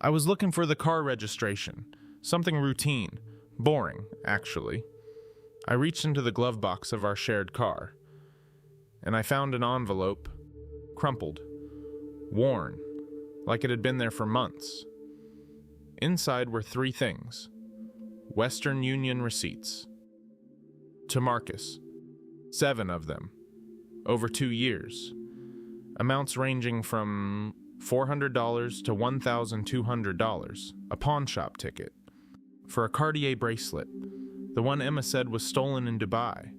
I was looking for the car registration, something routine, boring, actually. I reached into the glove box of our shared car, and I found an envelope, crumpled, worn, like it had been there for months. Inside were 3 things: Western Union receipts. To Marcus, 7 of them, over 2 years. Amounts ranging from $400 to $1,200, a pawn shop ticket, for a Cartier bracelet, the one Emma said was stolen in Dubai.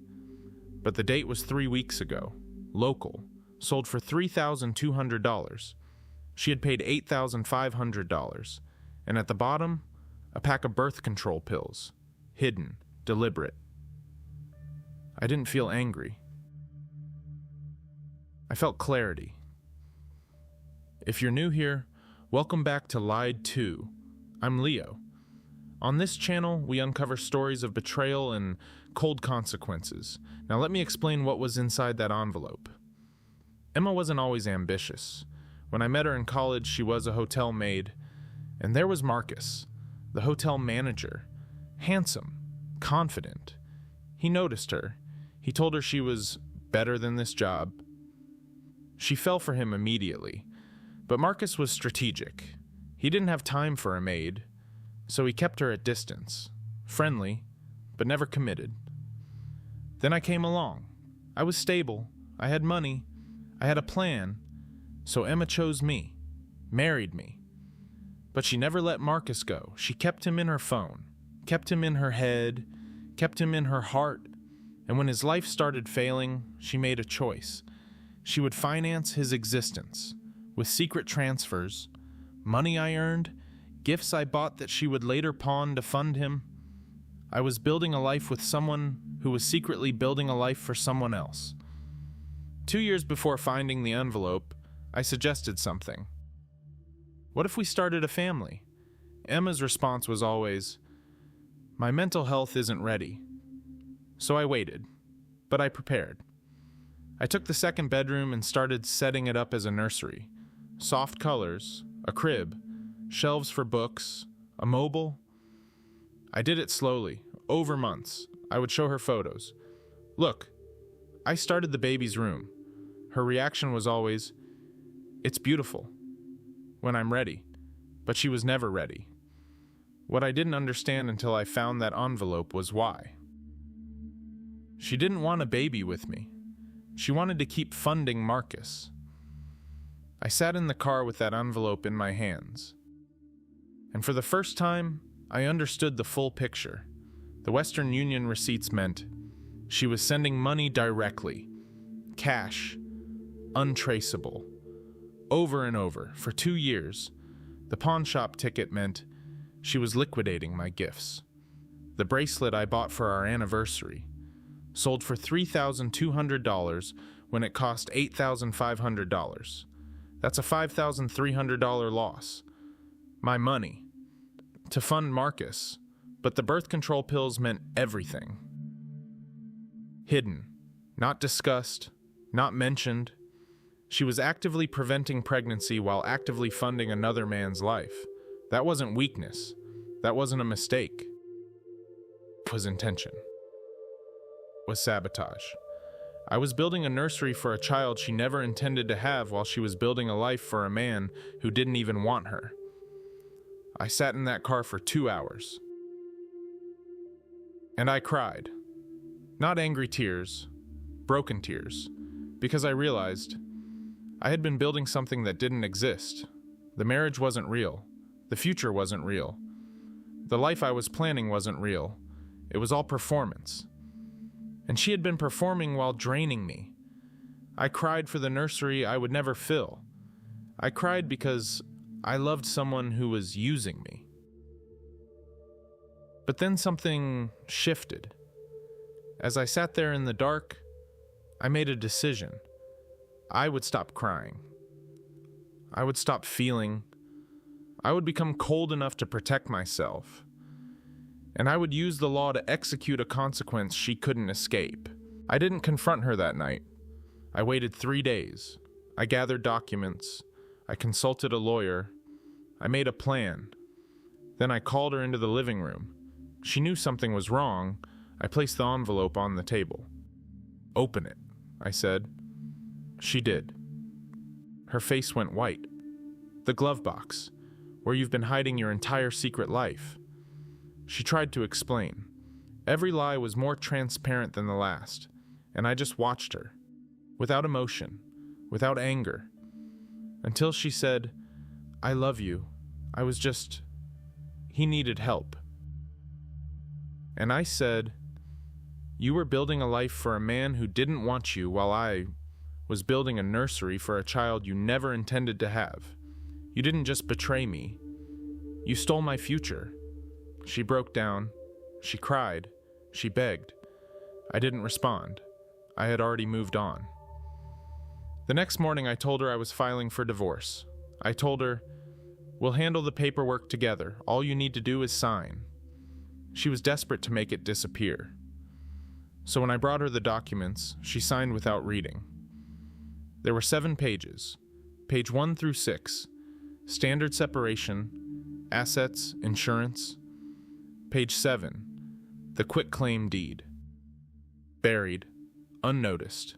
But the date was 3 weeks ago, local, sold for $3,200. She had paid $8,500, and at the bottom, a pack of birth control pills, hidden, deliberate. I didn't feel angry. I felt clarity. If you're new here, welcome back to Lied To. I'm Leo. On this channel, we uncover stories of betrayal and cold consequences. Now let me explain what was inside that envelope. Emma wasn't always ambitious. When I met her in college, she was a hotel maid. And there was Marcus, the hotel manager. Handsome, confident. He noticed her. He told her she was better than this job. She fell for him immediately. But Marcus was strategic. He didn't have time for a maid, so he kept her at distance, friendly, but never committed. Then I came along. I was stable, I had money, I had a plan, so Emma chose me, married me. But she never let Marcus go. She kept him in her phone, kept him in her head, kept him in her heart, and when his life started failing, she made a choice. She would finance his existence with secret transfers, money I earned, gifts I bought that she would later pawn to fund him. I was building a life with someone who was secretly building a life for someone else. 2 years before finding the envelope, I suggested something. What if we started a family? Emma's response was always, "My mental health isn't ready." So I waited, but I prepared. I took the second bedroom and started setting it up as a nursery. Soft colors, a crib, shelves for books, a mobile. I did it slowly, over months. I would show her photos. "Look, I started the baby's room." Her reaction was always, "It's beautiful, when I'm ready." But she was never ready. What I didn't understand until I found that envelope was why. She didn't want a baby with me. She wanted to keep funding Marcus. I sat in the car with that envelope in my hands. And for the first time, I understood the full picture. The Western Union receipts meant she was sending money directly, cash, untraceable, over and over, for 2 years. The pawn shop ticket meant she was liquidating my gifts. The bracelet I bought for our anniversary sold for $3,200 when it cost $8,500. That's a $5,300 loss. My money. To fund Marcus, but the birth control pills meant everything. Hidden, not discussed, not mentioned. She was actively preventing pregnancy while actively funding another man's life. That wasn't weakness. That wasn't a mistake. It was intention. It was sabotage. I was building a nursery for a child she never intended to have while she was building a life for a man who didn't even want her. I sat in that car for 2 hours. And I cried. Not angry tears, broken tears, because I realized I had been building something that didn't exist. The marriage wasn't real. The future wasn't real. The life I was planning wasn't real. It was all performance. And she had been performing while draining me. I cried for the nursery I would never fill. I cried because I loved someone who was using me. But then something shifted. As I sat there in the dark, I made a decision. I would stop crying. I would stop feeling. I would become cold enough to protect myself. And I would use the law to execute a consequence she couldn't escape. I didn't confront her that night. I waited 3 days. I gathered documents. I consulted a lawyer. I made a plan. Then I called her into the living room. She knew something was wrong. I placed the envelope on the table. "Open it," I said. She did. Her face went white. "The glove box, where you've been hiding your entire secret life." She tried to explain. Every lie was more transparent than the last, and I just watched her, without emotion, without anger, until she said, "I love you. He needed help." And I said, "You were building a life for a man who didn't want you while I was building a nursery for a child you never intended to have. You didn't just betray me. You stole my future." She broke down. She cried. She begged. I didn't respond. I had already moved on. The next morning, I told her I was filing for divorce. I told her, "We'll handle the paperwork together. All you need to do is sign." She was desperate to make it disappear. So when I brought her the documents, she signed without reading. There were 7 pages. Page 1 through 6, standard separation, assets, insurance. Page 7, the quitclaim deed. Buried, unnoticed.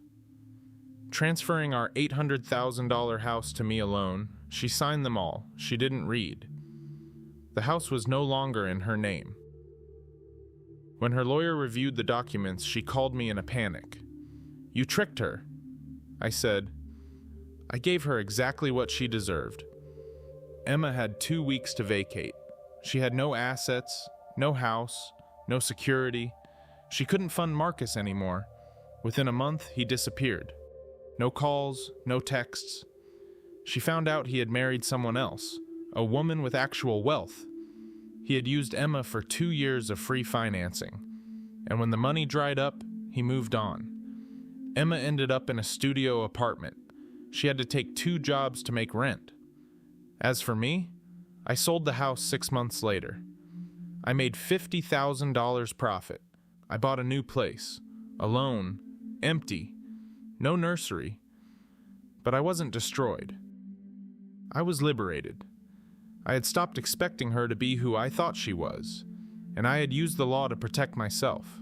Transferring our $800,000 house to me alone, she signed them all. She didn't read. The house was no longer in her name. When her lawyer reviewed the documents, she called me in a panic. "You tricked her." I said, "I gave her exactly what she deserved." Emma had 2 weeks to vacate. She had no assets, no house, no security. She couldn't fund Marcus anymore. Within a month, he disappeared. No calls, no texts. She found out he had married someone else, a woman with actual wealth. He had used Emma for 2 years of free financing, and when the money dried up, he moved on. Emma ended up in a studio apartment. She had to take 2 jobs to make rent. As for me, I sold the house 6 months later. I made $50,000 profit. I bought a new place, alone, empty, no nursery. But I wasn't destroyed. I was liberated. I had stopped expecting her to be who I thought she was, and I had used the law to protect myself.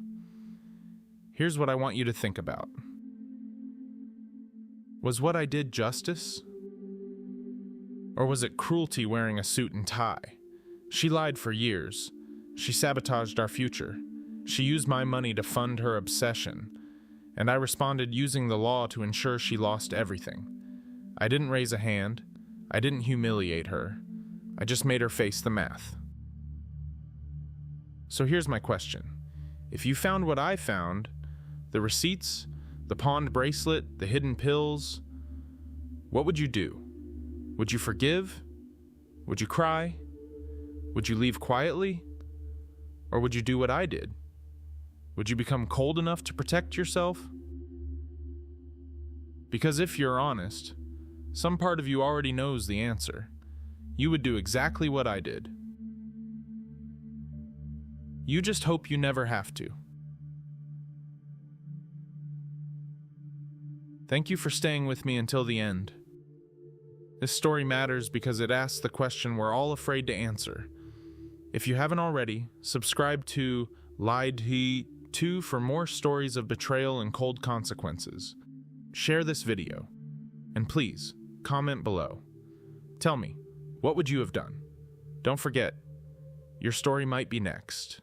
Here's what I want you to think about. Was what I did justice? Or was it cruelty wearing a suit and tie? She lied for years. She sabotaged our future. She used my money to fund her obsession, and I responded using the law to ensure she lost everything. I didn't raise a hand. I didn't humiliate her. I just made her face the math. So here's my question. If you found what I found, the receipts, the pawned bracelet, the hidden pills, what would you do? Would you forgive? Would you cry? Would you leave quietly? Or would you do what I did? Would you become cold enough to protect yourself? Because if you're honest, some part of you already knows the answer. You would do exactly what I did. You just hope you never have to. Thank you for staying with me until the end. This story matters because it asks the question we're all afraid to answer. If you haven't already, subscribe to Lied He 2 for more stories of betrayal and cold consequences. Share this video. And please, comment below. Tell me, what would you have done? Don't forget, your story might be next.